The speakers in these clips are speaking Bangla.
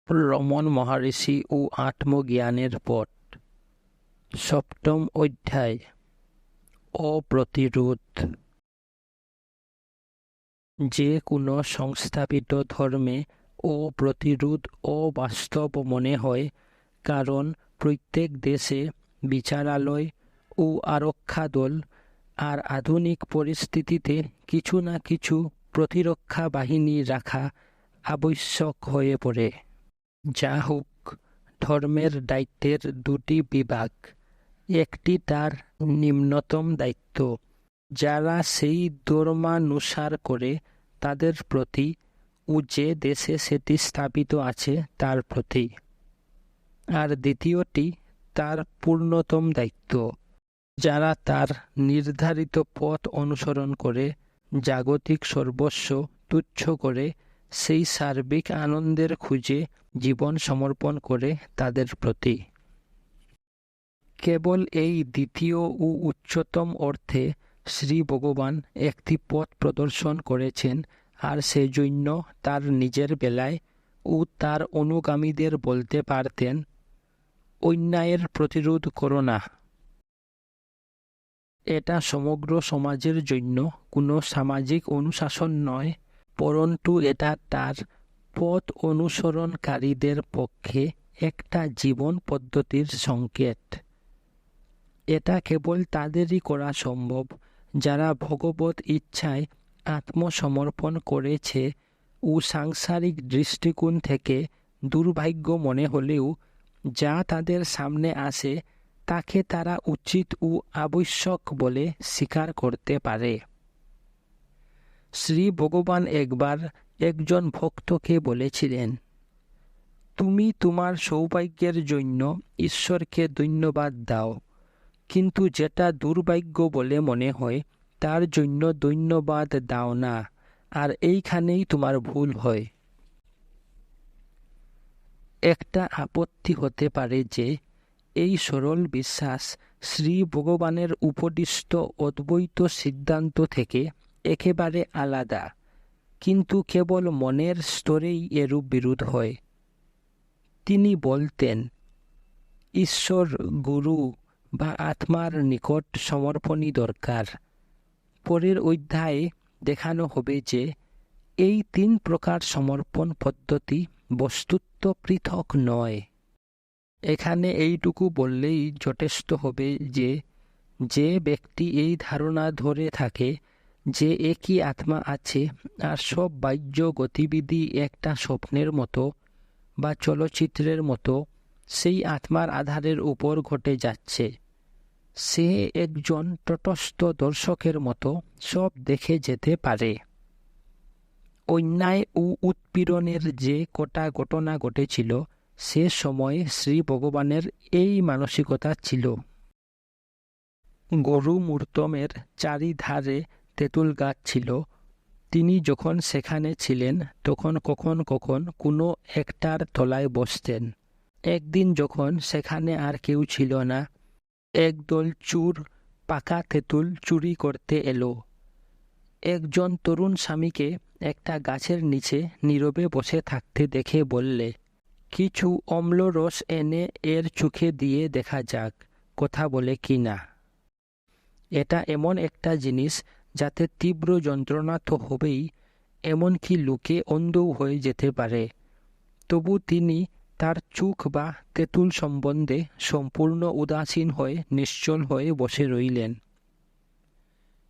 রমণ মহর্ষি ও আত্মজ্ঞানের পথ। সপ্তম অধ্যায়। অপ্রতিরোধ। যে কোনো সংস্থাপিত ধর্মে অপ্রতিরোধ অবাস্তব মনে হয়, কারণ প্রত্যেক দেশে বিচারালয় ও আরক্ষা দল আর আধুনিক পরিস্থিতিতে কিছু না কিছু প্রতিরক্ষা বাহিনী রাখা আবশ্যক হয়ে পড়ে। যা হোক, ধর্মের দায়িত্বের দুটি বিভাগ। একটি তার নিম্নতম দায়িত্ব, যারা সেই ধর্মানুসার করে তাদের প্রতি ও যে দেশে সেটি স্থাপিত আছে তার প্রতি। আর দ্বিতীয়টি তার পূর্ণতম দায়িত্ব, যারা তার নির্ধারিত পথ অনুসরণ করে জাগতিক সর্বস্ব তুচ্ছ করে সেই সার্বিক আনন্দের খুঁজে জীবন সমর্পণ করে তাদের প্রতি। কেবল এই দ্বিতীয় ও উচ্চতম অর্থে শ্রী ভগবান একটি পথ প্রদর্শন করেছেন, আর সেজন্য তার নিজের বেলায় ও তার অনুগামীদের বলতে পারতেন, অন্যায়ের প্রতিরোধ করো না। এটা সমগ্র সমাজের জন্য কোনো সামাজিক অনুশাসন নয়, পরন্তু এটা তার পথ অনুসরণকারীদের পক্ষে একটা জীবন পদ্ধতির সংকেত। এটা কেবল তাদেরই করা সম্ভব যারা ভগবত ইচ্ছায় আত্মসমর্পণ করেছে ও সাংসারিক দৃষ্টিকোণ থেকে দুর্ভাগ্য মনে হলেও যা তাদের সামনে আসে তাকে তারা উচিত ও আবশ্যক বলে স্বীকার করতে পারে। শ্রী ভগবান একবার একজন ভক্তকে বলেছিলেন, তুমি তোমার সৌভাগ্যের জন্য ঈশ্বরকে ধন্যবাদ দাও, কিন্তু যেটা দুর্ভাগ্য বলে মনে হয় তার জন্য ধন্যবাদ দাও না, আর এইখানেই তোমার ভুল হয়। একটা আপত্তি হতে পারে যে এই সরল বিশ্বাস শ্রী ভগবানের উপদিষ্ট অদ্বৈত সিদ্ধান্ত থেকে একেবারে আলাদা, কিন্তু কেবল মনের স্তরেই এরূপ বিরোধ হয়। তিনি বলতেন, ঈশ্বর, গুরু বা আত্মার নিকট সমর্পণই দরকার। পরের অধ্যায়ে দেখানো হবে যে এই তিন প্রকার সমর্পণ পদ্ধতি বস্তুত পৃথক নয়। এখানে এইটুকু বললেই যথেষ্ট হবে যে যে ব্যক্তি এই ধারণা ধরে থাকে যে একই আত্মা আছে আর সব বাহ্য গতিবিধি একটা স্বপ্নের মতো বা চলচ্চিত্রের মতো সেই আত্মার আধারের উপর ঘটে যাচ্ছে, সে একজন তটস্থ দর্শকের মতো সব দেখে যেতে পারে। অন্যায় ও উৎপীড়নের যে কটা ঘটনা ঘটেছিল সে সময়ে শ্রী ভগবানের এই মানসিকতা ছিল। গরু মূর্তমের চারিধারে তেঁতুল গাছ ছিল। তিনি যখন সেখানে ছিলেন তখন কখন কখন কোনো একটার তলায় বসতেন। একদিন যখন সেখানে আর কেউ ছিল না, একদল চোর পাকা তেঁতুল চুরি করতে এলো। একজন তরুণ স্বামীকে একটা গাছের নিচে নীরবে বসে থাকতে দেখে বললে, কিছু অম্ল রস এনে এর চোখে দিয়ে দেখা যাক কথা বলে কি না। এটা এমন একটা জিনিস যাতে তীব্র যন্ত্রণা তো হবেই, এমনকি লোকে অন্ধও হয়ে যেতে পারে। তবু তিনি তার চোখ বা তেঁতুল সম্বন্ধে সম্পূর্ণ উদাসীন হয়ে নিশ্চল হয়ে বসে রইলেন।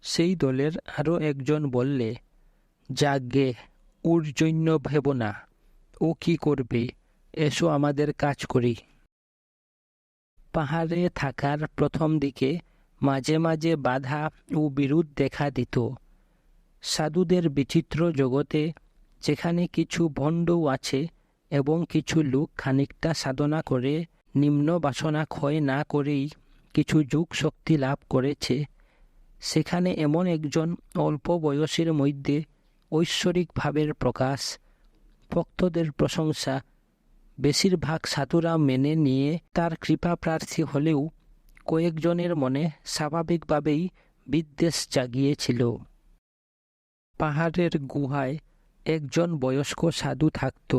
সেই দলের আরও একজন বললে, যাগ্গে, ওর জন্য ভেব না, ও কি করবে, এসো আমাদের কাজ করি। পাহাড়ে থাকার প্রথম দিকে মাঝে মাঝে বাধা ও বিরোধ দেখা দিত। সাধুদের বিচিত্র জগতে যেখানে কিছু ভণ্ডও আছে এবং কিছু লোক খানিকটা সাধনা করে নিম্ন বাসনা ক্ষয় না করেই কিছু যোগ শক্তি লাভ করেছে, সেখানে এমন একজন অল্প বয়সের মধ্যে ঐশ্বরিক ভাবের প্রকাশ, ভক্তদের প্রশংসা, বেশিরভাগ সাধুরা মেনে নিয়ে তার কৃপা প্রার্থী হলেও কয়েকজনের মনে স্বাভাবিকভাবেই বিদ্বেষ জাগিয়েছিল। পাহাড়ের গুহায় একজন বয়স্ক সাধু থাকত,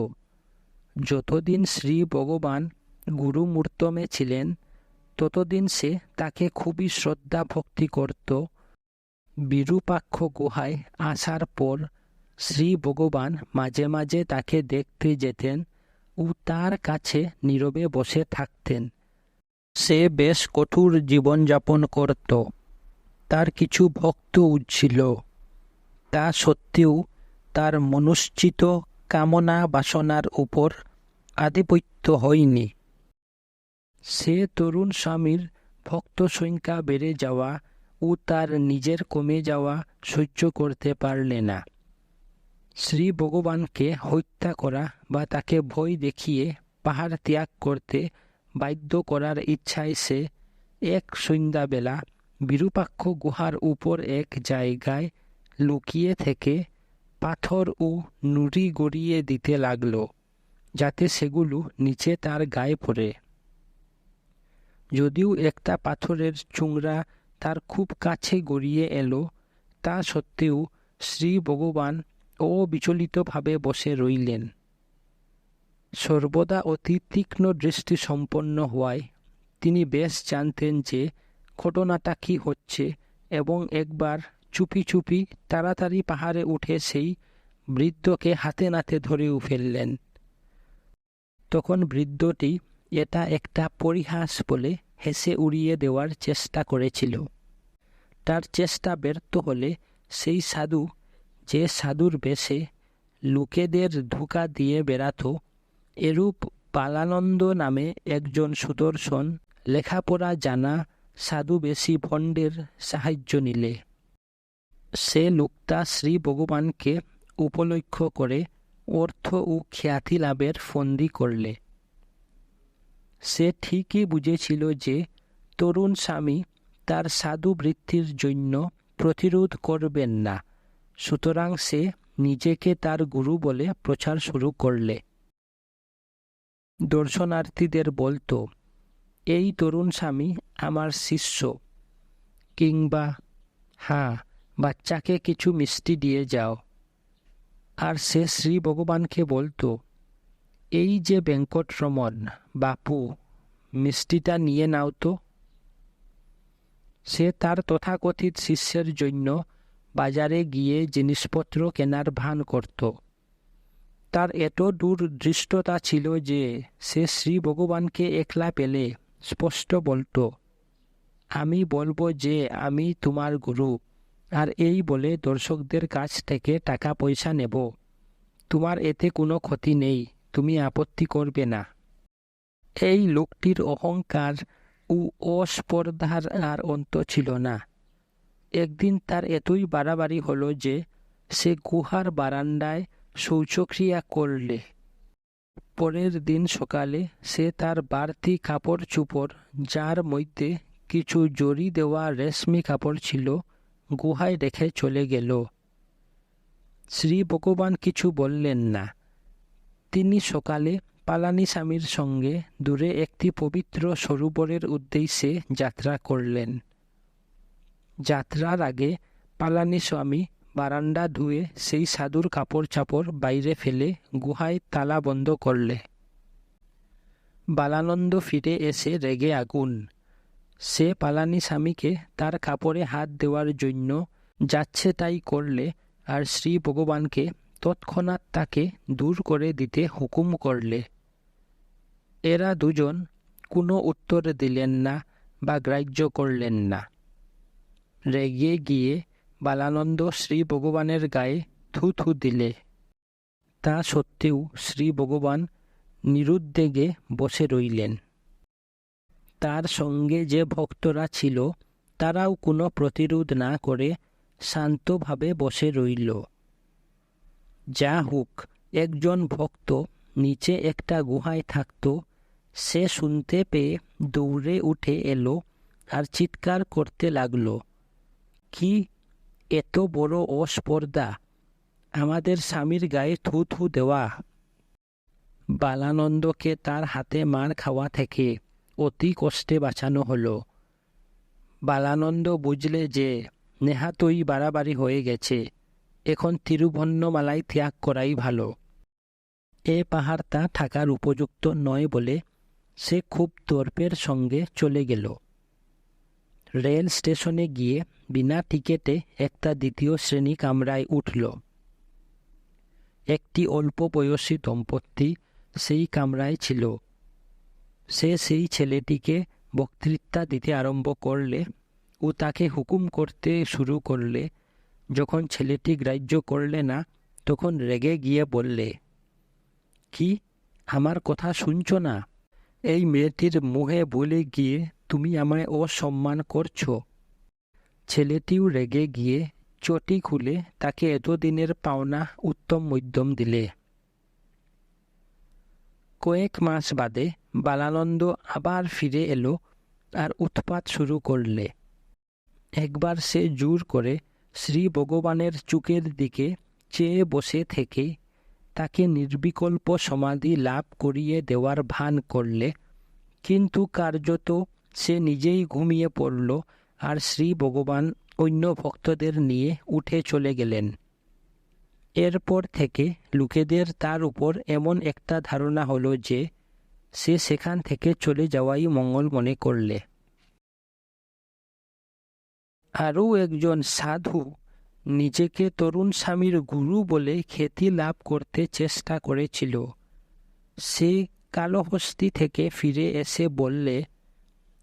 যতদিন শ্রী ভগবান গুরুমূর্তমে ছিলেন ততদিন সে তাকে খুবই শ্রদ্ধা ভক্তি করত। বিরূপাক্ষ গুহায় আসার পর শ্রী ভগবান মাঝে মাঝে তাকে দেখতে যেতেন ও তার কাছে নীরবে বসে থাকতেন। সে বেশ কঠোর জীবনযাপন করত। তার কিছু ভক্তও ছিল। তা সত্ত্বেও তার মনুষ্যিত কামনা বাসনার উপর আধিপত্য হয়নি। সে তরুণ স্বামীর ভক্ত সংখ্যা বেড়ে যাওয়া ও তার নিজের কমে যাওয়া সহ্য করতে পারলে না। শ্রী ভগবানকে হত্যা করা বা তাকে ভয় দেখিয়ে পাহাড় ত্যাগ করতে বাধ্য করার ইচ্ছায় সে এক সন্ধ্যাবেলা বিরূপাক্ষ গুহার উপর এক জায়গায় লুকিয়ে থেকে পাথর ও নুড়ি গড়িয়ে দিতে লাগল, যাতে সেগুলো নিচে তার গায়ে পড়ে। যদিও একটা পাথরের চূড়া তার খুব কাছে গড়িয়ে এলো, তা সত্ত্বেও শ্রী ভগবান অবিচলিতভাবে বসে রইলেন। সর্বদা অতি তীক্ষ্ণ দৃষ্টি সম্পন্ন হওয়ায় তিনি বেশ জানতেন যে ঘটনাটা কি হচ্ছে, এবং একবার চুপি চুপি তাড়াতাড়ি পাহাড়ে উঠে সেই বৃদ্ধকে হাতে নাতে ধরেও ফেললেন। তখন বৃদ্ধটি এটা একটা পরিহাস বলে হেসে উড়িয়ে দেওয়ার চেষ্টা করেছিল। তার চেষ্টা ব্যর্থ হলে সেই সাধু, যে সাধুর বেশে লোকেদের ধোঁকা দিয়ে বেড়াত, এরূপ বালানন্দ নামে একজন সুদর্শন লেখাপড়া জানা সাধু বেশি ভণ্ডের সাহায্য নিলে। সে লোকটা শ্রী ভগবানকে উপলক্ষ করে অর্থ ও খ্যাতি লাভের ফন্দি করলে। সে ঠিকই বুঝেছিল যে তরুণ স্বামী তার সাধু বৃত্তির জন্য প্রতিরোধ করবেন না, সুতরাং সে নিজেকে তার গুরু বলে প্রচার শুরু করলে। দর্শনার্থীদের বলতো, এই তরুণ স্বামী আমার শিষ্য, কিংবা হ্যাঁ, বাচ্চাকে কিছু মিষ্টি দিয়ে যাও। আর সে শ্রী ভগবানকে বলতো, এই যে বেঙ্কটরমন বাপু, মিষ্টিটা নিয়ে নাও তো। সে তার তথাকথিত শিষ্যের জন্য বাজারে গিয়ে জিনিসপত্র কেনার ভান করত। তার এত দূরদৃষ্টতা ছিল যে সে শ্রী ভগবানকে একলা পেলে স্পষ্ট বলতো, আমি বলবো যে আমি তোমার গুরু, আর এই বলে দর্শকদের কাছ থেকে টাকা পয়সা নেব। তোমার এতে কোনো ক্ষতি নেই, তুমি আপত্তি করবে না। এই লোকটির অহংকার ও অস্পর্ধার আর অন্ত ছিল না। একদিন তার এতই বাড়াবাড়ি হলো যে সে গুহার বারান্দায় শৌচক্রিয়া করলে। পরের দিন সকালে সে তার বাড়তি কাপড় চোপড়, যার মধ্যে কিছু জরি দেওয়া রেশমি কাপড় ছিল, গুহায় রেখে চলে গেল। শ্রী ভগবান কিছু বললেন না। তিনি সকালে পালানিস্বামীর সঙ্গে দূরে একটি পবিত্র সরোবরের উদ্দেশ্যে যাত্রা করলেন। যাত্রার আগে পালানিস্বামী বারান্দা ধুয়ে সেই সাধুর কাপড় চাপড় বাইরে ফেলে গুহায় তালা বন্ধ করলে। বালানন্দ ফিরে এসে রেগে আগুন। সে পালানিস্বামীকে তার কাপড়ে হাত দেওয়ার জন্য যাচ্ছে তাই করলে, আর শ্রী ভগবানকে তৎক্ষণাৎ তাকে দূর করে দিতে হুকুম করলে। এরা দুজন কোনো উত্তর দিলেন না বা গ্রাহ্য করলেন না। রেগে গিয়ে বালানন্দ শ্রী ভগবানের গায়ে থু থু দিলে। তা সত্ত্বেও শ্রী ভগবান নিরুদ্বেগে বসে রইলেন। তার সঙ্গে যে ভক্তরা ছিল তারাও কোনো প্রতিরোধ না করে শান্তভাবে বসে রইল। যা হোক, একজন ভক্ত নিচে একটা গুহায় থাকত, সে শুনতে পেয়ে দৌড়ে উঠে এলো আর চিৎকার করতে লাগলো, কি এত বড় অস্পর্ধা, আমাদের স্বামীর গায়ে থু থু দেওয়া! বালানন্দকে তার হাতে মার খাওয়া থেকে অতি কষ্টে বাঁচানো হলো। বালানন্দ বুঝলে যে নেহাতই বাড়াবাড়ি হয়ে গেছে, এখন তিরুভন্নমালাই ত্যাগ করাই ভালো। এ পাহাড়টা থাকার উপযুক্ত নয় বলে সে খুব দর্পের সঙ্গে চলে গেল। রেল স্টেশনে গিয়ে বিনা টিকেটে একটা দ্বিতীয় শ্রেণী কামরায় উঠল। একটি অল্প বয়সী দম্পতি সেই কামরায় ছিল। সে সেই ছেলেটিকে বক্তৃতা দিতে আরম্ভ করলে ও তাকে হুকুম করতে শুরু করলে। যখন ছেলেটি গ্রাহ্য করলে না, তখন রেগে গিয়ে বললে, কি, আমার কথা শুনছ না? এই মেয়েটির মুখে বলে গিয়ে তুমি আমায় অসম্মান করছ। ছেলেটিও রেগে গিয়ে চটি খুলে তাকে এতদিনের পাওনা উত্তম মধ্যম দিলে। কয়েক মাস বাদে বালানন্দ আবার ফিরে এলো আর উৎপাত শুরু করলে। একবার সে জোর করে শ্রী ভগবানের চোখের দিকে চেয়ে বসে থেকে তাকে নির্বিকল্প সমাধি লাভ করিয়ে দেওয়ার ভান করলে, কিন্তু কার্যত সে নিজেই ঘুমিয়ে পড়ল আর শ্রী ভগবান অন্য ভক্তদের নিয়ে উঠে চলে গেলেন। এরপর থেকে লোকেদের তার উপর এমন একটা ধারণা হলো যে সে সেখান থেকে চলে যাওয়াই মঙ্গল মনে করলে। আরও একজন সাধু নিজেকে তরুণ স্বামীর গুরু বলে খ্যাতি লাভ করতে চেষ্টা করেছিল। সে কালহস্তি থেকে ফিরে এসে বললে,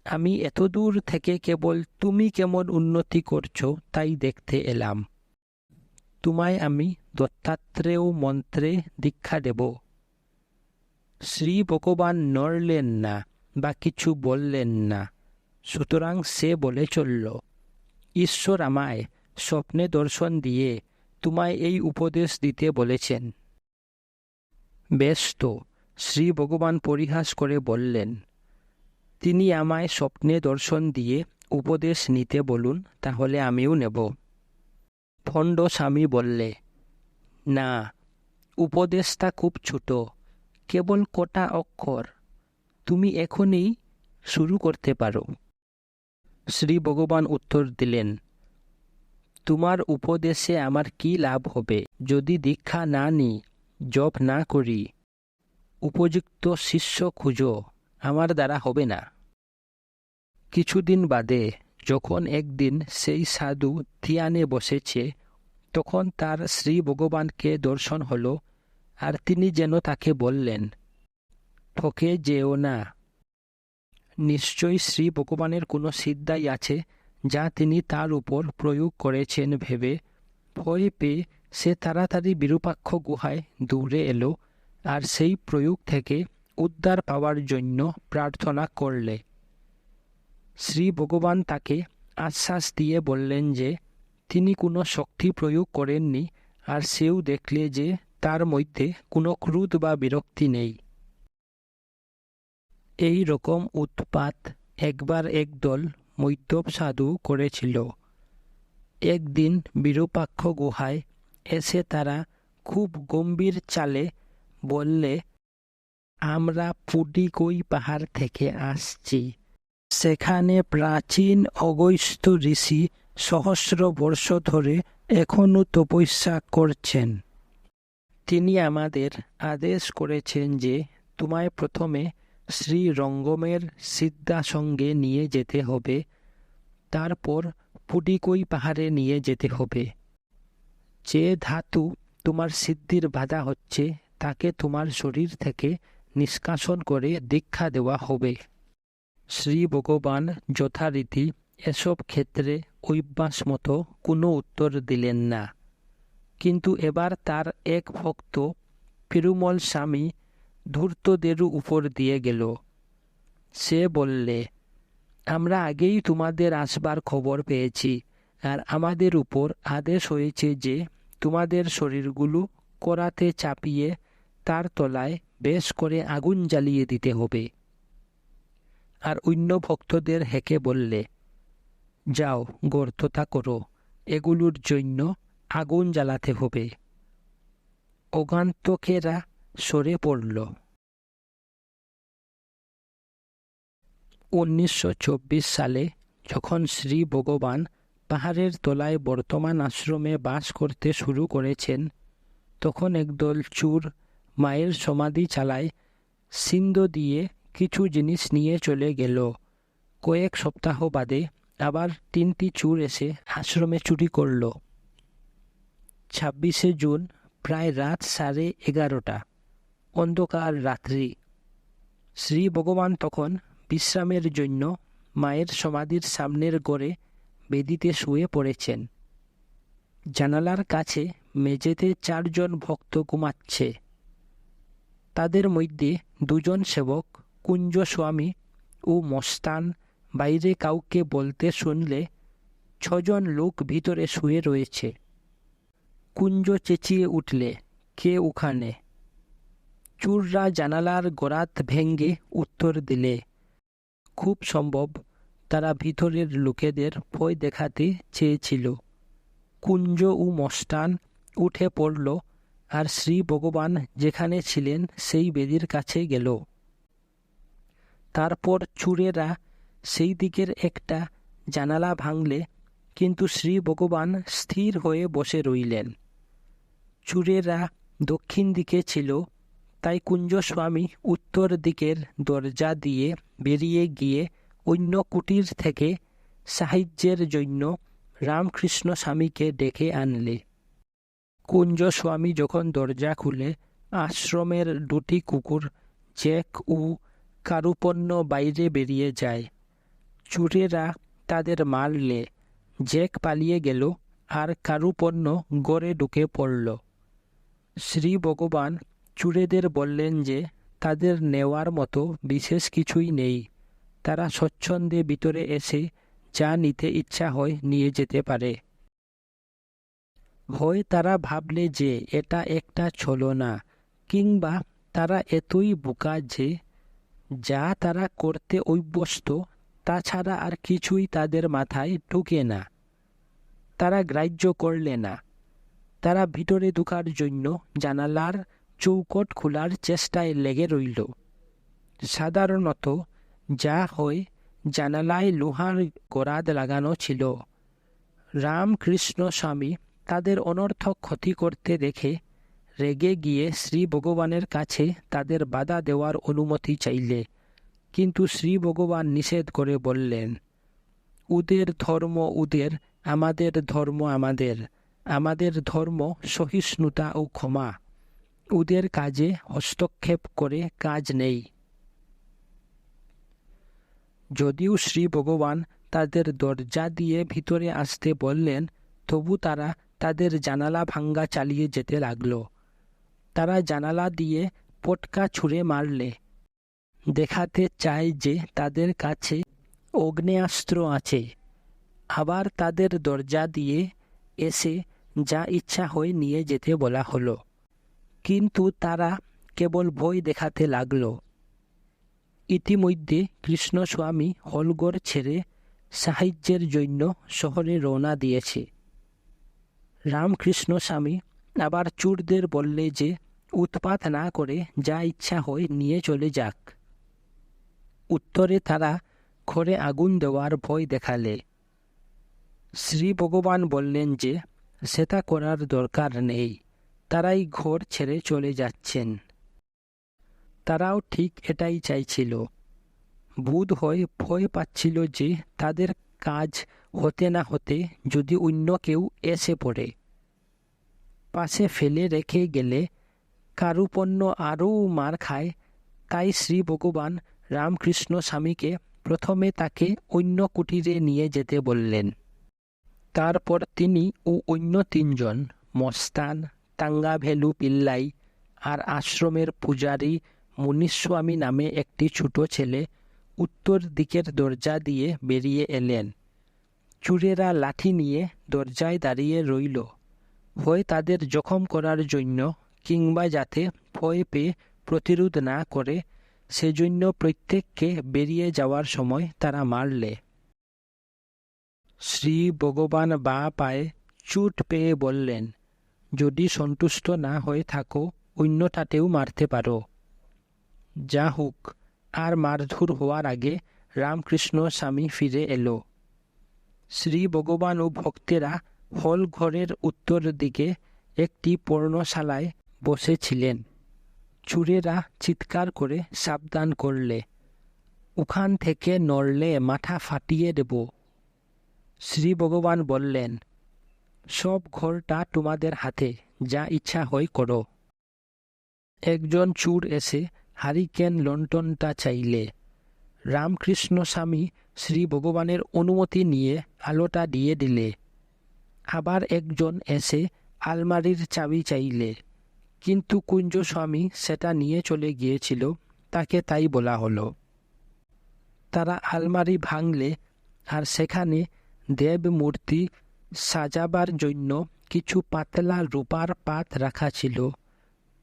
আমি এতদূর থেকে কেবল তুমি কেমন উন্নতি করছো তাই দেখতে এলাম। তোমায় আমি দত্তাত্রেয় মন্ত্রে দীক্ষা দেব। শ্রী ভগবান নড়লেন না বা কিছু বললেন না, সুতরাং সে বলে চলল, ঈশ্বর আমায় স্বপ্নে দর্শন দিয়ে তোমায় এই উপদেশ দিতে বলেছেন। বেশ তো, শ্রী ভগবান পরিহাস করে বললেন, তিনি আমায় স্বপ্নে দর্শন দিয়ে উপদেশ নিতে বলুন, তাহলে আমিও নেব। ভণ্ড স্বামী বললে, না, উপদেশটা খুব ছোট, কেবল কটা অক্ষর, তুমি এখনই শুরু করতে পারো। শ্রী ভগবান উত্তর দিলেন, তোমার উপদেশে আমার কি লাভ হবে যদি দীক্ষা না নিই, জপ না করি? উপযুক্ত শিষ্য খুঁজো, আমার দ্বারা হবে না। কিছুদিন বাদে যখন একদিন সেই সাধু ধ্যানে বসেছে, তখন তার শ্রী ভগবানকে দর্শন হলো, আর তিনি যেন তাকে বললেন, ঠকে যেও না। নিশ্চয়ই শ্রী ভগবানের কোনো সিদ্ধাই আছে যা তিনি তার উপর প্রয়োগ করেছেন ভেবে ভয় পেয়ে সে তাড়াতাড়ি বিরূপাক্ষ গুহায় দৌড়ে এলো আর সেই প্রয়োগ থেকে উদ্ধার পাওয়ার জন্য প্রার্থনা করলে। শ্রী ভগবান তাকে আশ্বাস দিয়ে বললেন যে তিনি কোনো শক্তি প্রয়োগ করেননি, আর সেও দেখলে যে তার মধ্যে কোনো ক্রোধ বা বিরক্তি নেই। এই রকম উৎপাত একবার একদল মৈতব সাধু করেছিল। একদিন বিরূপাক্ষ গুহায় এসে তারা খুব গম্ভীর চালে বললে, আমরা পুডিকই পাহাড় থেকে আসছি। সেখানে প্রাচীন অগস্ত্য ঋষি সহস্র বর্ষ ধরে এখনও তপস্যা করছেন। তিনি আমাদের আদেশ করেছেন যে তোমায় প্রথমে শ্রী রঙ্গমের সিদ্ধাসঙ্গে নিয়ে যেতে হবে, তারপর পুডিকই পাহাড়ে নিয়ে যেতে হবে। যে ধাতু তোমার সিদ্ধির বাধা হচ্ছে তাকে তোমার শরীর থেকে নিষ্কাশন করে দীক্ষা দেওয়া হবে। শ্রী ভগবান যথারীতি এসব ক্ষেত্রে অভ্যাস মতো কোনো উত্তর দিলেন না, কিন্তু এবার তার এক ভক্ত পেরুমল স্বামী ধূর্তদের উপর দিয়ে গেল। সে বললে, আমরা আগেই তোমাদের আসবার খবর পেয়েছি, আর আমাদের উপর আদেশ হয়েছে যে তোমাদের শরীরগুলো করাতে চাপিয়ে তার তলায় বেশ করে আগুন জ্বালিয়ে দিতে হবে। আর অন্য ভক্তদের হেঁকে বললে, যাও গর্তটা করো, এগুলোর জন্য আগুন জ্বালাতে হবে। অগান্তকেরা সরে পড়ল। 1924 সালে যখন শ্রী ভগবান পাহাড়ের তলায় বর্তমান আশ্রমে বাস করতে শুরু করেছেন, তখন একদল চোর মায়ের সমাধি চালায় সিন্ধ দিয়ে কিছু জিনিস নিয়ে চলে গেল। কয়েক সপ্তাহ বাদে আবার 3টি চোর এসে আশ্রমে চুরি করল। 26শে জুন প্রায় রাত 11:30। অন্ধকার রাত্রি। শ্রী ভগবান তখন বিশ্রামের জন্য মায়ের সমাধির সামনের ঘরে বেদিতে শুয়ে পড়েছেন। জানালার কাছে মেঝেতে 4 জন ভক্ত ঘুমাচ্ছে। তাদের মধ্যে 2 জন সেবক কুঞ্জ স্বামী ও মস্তান বাইরে কাউকে বলতে শুনলে 6 জন লোক ভিতরে শুয়ে রয়েছে। কুঞ্জ চেঁচিয়ে উঠলে, কে ওখানে? চোররা জানালার গরাত ভেঙে উত্তর দিলে, খুব সম্ভব তারা ভিতরের লোকেদের ভয় দেখাতে চেয়েছিল। কুঞ্জ ও মস্তান উঠে পড়ল আর শ্রী ভগবান যেখানে ছিলেন সেই বেদির কাছে গেল। তারপর চোরেরা সেই দিকের একটা জানালা ভাঙলে, কিন্তু শ্রী ভগবান স্থির হয়ে বসে রইলেন। চোরেরা দক্ষিণ দিকে ছিল, তাই কুঞ্জস্বামী উত্তর দিকের দরজা দিয়ে বেরিয়ে গিয়ে অন্য কুটির থেকে সাহায্যের জন্য রামকৃষ্ণ স্বামীকে ডেকে আনলে। কুঞ্জস্বামী যখন দরজা খুলে, আশ্রমের 2টি কুকুর জ্যাক ও কারুপন্য বাইরে বেরিয়ে যায়। চোরেরা তাদের মারলে, জ্যাক পালিয়ে গেল আর কারুপন্য গড়ে ঢুকে পড়ল। শ্রী ভগবান চোরেদের বললেন যে তাদের নেওয়ার মতো বিশেষ কিছুই নেই, তারা স্বচ্ছন্দে ভিতরে এসে যা নিতে ইচ্ছা হয় নিয়ে যেতে পারে। হয় তারা ভাবলে যে এটা একটা ছলনা, কিংবা তারা এতই বোকা যে যা তারা করতে অভ্যস্ত তাছাড়া আর কিছুই তাদের মাথায় ঢুকে না। তারা গ্রাহ্য করলে না। তারা ভিতরে ঢোকার জন্য জানালার চৌকট খোলার চেষ্টায় লেগে রইল। সাধারণত যা হয়, জানালায় লোহার গরাদ লাগানো ছিল। রামকৃষ্ণ স্বামী তাদের অনর্থক ক্ষতি করতে দেখে রেগে গিয়ে শ্রী ভগবানের কাছে তাদের বাধা দেওয়ার অনুমতি চাইলে, কিন্তু শ্রী ভগবান নিষেধ করে বললেন, ওদের ধর্ম ওদের, আমাদের ধর্ম আমাদের। আমাদের ধর্ম সহিষ্ণুতা ও ক্ষমা। ওদের কাজে হস্তক্ষেপ করে কাজ নেই। যদিও শ্রী ভগবান তাদের দরজা দিয়ে ভিতরে আসতে বললেন, তবু তারা তাদের জানালা ভাঙ্গা চালিয়ে যেতে লাগল। তারা জানালা দিয়ে পটকা ছুঁড়ে মারলে, দেখাতে চায় যে তাদের কাছে আগ্নেয়াস্ত্র আছে। আবার তাদের দরজা দিয়ে এসে যা ইচ্ছা হয় নিয়ে যেতে বলা হলো, কিন্তু তারা কেবল ভয় দেখাতে লাগল। ইতিমধ্যে কৃষ্ণস্বামী হলঘর ছেড়ে সাহায্যের জন্য শহরে রওনা দিয়েছে। রামকৃষ্ণ স্বামী আবার চোরদের বললে যে উৎপাত না করে যা ইচ্ছা হয় নিয়ে চলে যাক। উত্তরে তারা ঘরে আগুন দেওয়ার ভয় দেখালে। শ্রী ভগবান বললেন যে সেটা করার দরকার নেই, তারাই ঘর ছেড়ে চলে যাচ্ছেন। তারাও ঠিক এটাই চাইছিল। বোধ হয় ভয় পাচ্ছিল যে তাদের কাজ হতে না হতে যদি অন্য কেউ এসে পড়ে। পাশে ফেলে রেখে গেলে কারুপন্য আরও মার খায়, তাই শ্রী ভগবান রামকৃষ্ণ স্বামীকে প্রথমে তাকে অন্য কুটিরে নিয়ে যেতে বললেন। তারপর তিনি ও অন্য 3 জন, মস্তান, তাঙ্গাভেলু পিল্লাই আর আশ্রমের পূজারী মুনিস্বামী নামে একটি ছোট ছেলে উত্তর দিকের দরজা দিয়ে বেরিয়ে এলেন। চোরেরা লাঠি নিয়ে দরজায় দাঁড়িয়ে রইল, হয় তাদের জখম করার জন্য, কিংবা যাতে ভয় পেয়ে প্রতিরোধ না করে সেজন্য প্রত্যেককে বেরিয়ে যাওয়ার সময় তারা মারলে। শ্রী ভগবান বা পায়ে চোট পেয়ে বললেন, যদি সন্তুষ্ট না হয়ে থাকো অন্যটাতেও মারতে পারো। যা হোক, আর মারধর হওয়ার আগে রামকৃষ্ণ স্বামী ফিরে এলো। শ্রী ভগবান ও ভক্তেরা হল ঘরের উত্তর দিকে একটি পর্ণশালায় বসেছিলেন। চোরেরা চিৎকার করে সাবধান করলে, ওখান থেকে নড়লে মাথা ফাটিয়ে দেব। শ্রী ভগবান বললেন, সব ঘরটা তোমাদের হাতে, যা ইচ্ছা হয় করো। একজন চোর এসে হারিকেন লণ্ঠনটা চাইলে। রামকৃষ্ণ স্বামী শ্রী ভগবানের অনুমতি নিয়ে আলোটা দিয়ে দিলে। আবার একজন এসে আলমারির চাবি চাইলে, কিন্তু কুঞ্জ স্বামী সেটা নিয়ে চলে গিয়েছিল, তাকে তাই বলা হলো। তারা আলমারি ভাঙলে, আর সেখানে দেব মূর্তি সাজাবার জন্য কিছু পাতলা রূপার পাত রাখা ছিল,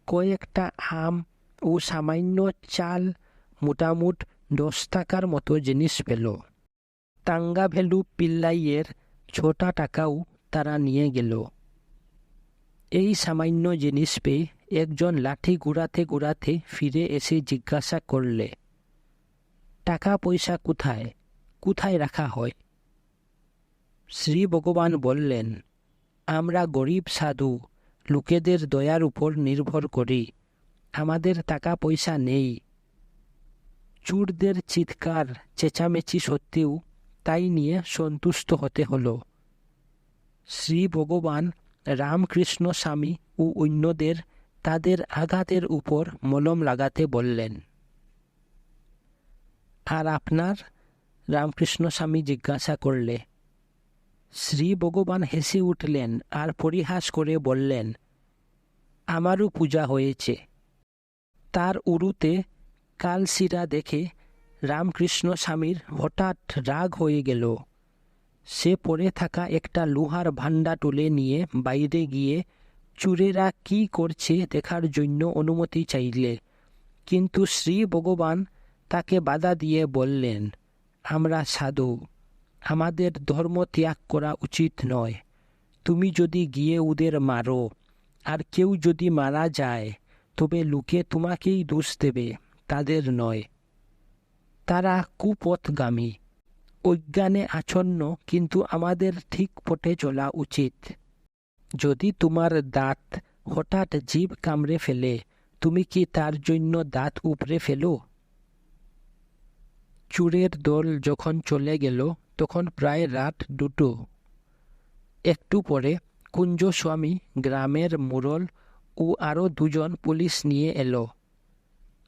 কয়েকটা আম ও সামান্য চাল, মোটামুট 10 টাকার মতো জিনিস পেল। তাঙ্গাভেলু পিল্লাইয়ের 6 টাকাও তারা নিয়ে গেল। এই সামান্য জিনিস পেয়ে একজন লাঠি ঘুরাতে ঘুরাতে ফিরে এসে জিজ্ঞাসা করলে, টাকা পয়সা কোথায়, কোথায় রাখা হয়? শ্রী ভগবান বললেন, আমরা গরিব সাধু, লোকেদের দয়ার উপর নির্ভর করি, আমাদের টাকা পয়সা নেই। চোরদের চিৎকার চেঁচামেচি সত্ত্বেও তাই নিয়ে সন্তুষ্ট হতে হলো। শ্রী ভগবান রামকৃষ্ণ স্বামী ও অন্যদের তাদের আঘাতের উপর মলম লাগাতে বললেন। আর আপনার? রামকৃষ্ণ স্বামী জিজ্ঞাসা করলে। শ্রী ভগবান হেসে উঠলেন আর পরিহাস করে বললেন, আমারও পূজা হয়েছে। তার উরুতে কালশিরা দেখে রামকৃষ্ণ স্বামীর হঠাৎ রাগ হয়ে গেল। সে পড়ে থাকা একটা লোহার ভাণ্ডা তুলে নিয়ে বাইরে গিয়ে চোরেরা কি করছে দেখার জন্য অনুমতি চাইলে, কিন্তু শ্রী ভগবান তাকে বাধা দিয়ে বললেন, আমরা সাধু, আমাদের ধর্ম ত্যাগ করা উচিত নয়। তুমি যদি গিয়ে ওদের মারো, আর কেউ যদি মারা যায়, তবে লোকে তোমাকেই দোষ দেবে, তাদের নয়। তারা কুপথগামী, অজ্ঞানে আচ্ছন্ন, কিন্তু আমাদের ঠিক পথে চলা উচিত। যদি তোমার দাঁত হঠাৎ জিভ কামড়ে ফেলে, তুমি কি তার জন্য দাঁত উপড়ে ফেলো? চোরের দল যখন চলে গেল, তখন প্রায় রাত 2টো। একটু পরে কুঞ্জ স্বামী, গ্রামের মোড়ল ও আরও 2জন পুলিশ নিয়ে এলো।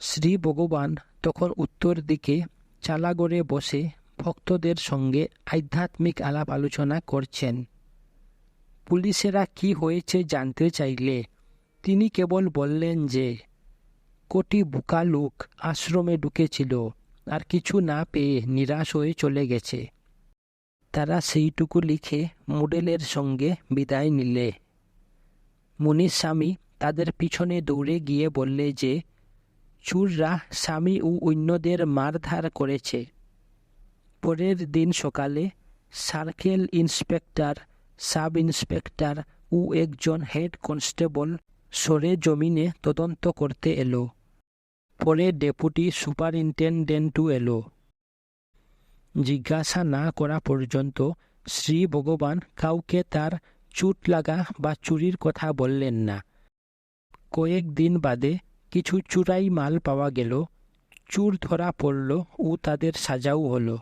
শ্রী ভগবান তখন উত্তর দিকে চালাগড়ে বসে ভক্তদের সঙ্গে আধ্যাত্মিক আলাপ আলোচনা করছেন। পুলিশেরা কি হয়েছে জানতে চাইলে তিনি কেবল বললেন যে, কোটি বোকা লোক আশ্রমে ঢুকেছিল, আর কিছু না পেয়ে নিরাশ হয়ে চলে গেছে। তারা সেইটুকু লিখে মোডেলের সঙ্গে বিদায় নিলে। মুনির স্বামী তাদের পিছনে দৌড়ে গিয়ে বললে যে, চোররা স্বামী ও অন্যদের মারধার করেছে। পরের দিন সকালে সার্কেল ইন্সপেক্টর, সাব ইন্সপেক্টর ও একজন হেড কনস্টেবল সরে জমিনে তদন্ত করতে এলো। পরে ডেপুটি সুপারিনটেনডেন্টও এলো। জিজ্ঞাসা না করা পর্যন্ত শ্রী ভগবান কাউকে তার চোট লাগা বা চুরির কথা বললেন না। কয়েকদিন বাদে কিছু চুরাই মাল পাওয়া গেল, চোর ধরা পড়ল ও তাদের সাজাও হলো।